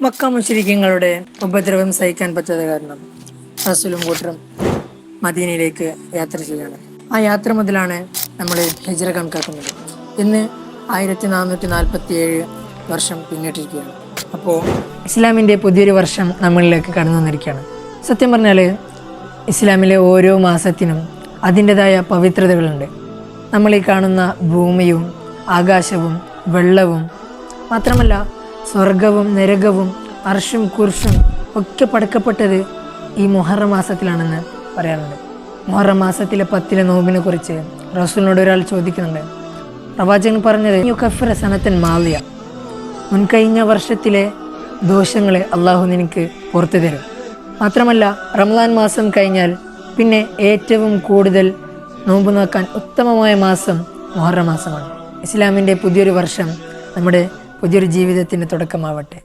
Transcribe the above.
Mecca മുശ്രിക്കീങ്ങളുടെ ഉപദ്രവം സഹിക്കാൻ പറ്റാത്ത കാരണം റസൂലും കൂട്ടരും മദീനയിലേക്ക് യാത്ര ചെയ്യാണ്. ആ യാത്ര മുതലാണ് നമ്മൾ ഹിജ്റ കണക്കാക്കുന്നത്. ഇന്ന് 1447 വർഷം പിന്നിട്ടിരിക്കുകയാണ്. അപ്പോൾ ഇസ്ലാമിൻ്റെ പുതിയൊരു വർഷം നമ്മളിലേക്ക് കടന്നു വന്നിരിക്കുകയാണ്. സത്യം പറഞ്ഞാൽ ഇസ്ലാമിലെ ഓരോ മാസത്തിനും അതിൻ്റെതായ പവിത്രതകളുണ്ട്. നമ്മൾ ഈ കാണുന്ന ഭൂമിയും ആകാശവും വെള്ളവും മാത്രമല്ല സ്വർഗവും നരകവും അർഷും കുർഷും ഒക്കെ പടക്കപ്പെട്ടത് ഈ മുഹറം മാസത്തിലാണെന്ന് പറയാറുണ്ട്. മുഹറം മാസത്തിലെ 10 നോമ്പിനെ കുറിച്ച് റസൂലിനോട് ഒരാൾ ചോദിക്കുന്നുണ്ട്. പ്രവാചകൻ പറഞ്ഞത് യുകഫിറ സനത്തൻ മാളിയ, മുൻകഴിഞ്ഞ വർഷത്തിലെ ദോഷങ്ങളെ അള്ളാഹു നിനക്ക് പുറത്തു തരും. മാത്രമല്ല റമദാൻ മാസം കഴിഞ്ഞാൽ പിന്നെ ഏറ്റവും കൂടുതൽ നോമ്പ് നോക്കാൻ ഉത്തമമായ മാസം മുഹറം മാസമാണ്. ഇസ്ലാമിൻ്റെ പുതിയൊരു വർഷം നമ്മുടെ പുതിയൊരു ജീവിതത്തിൻ്റെ തുടക്കമാവട്ടെ.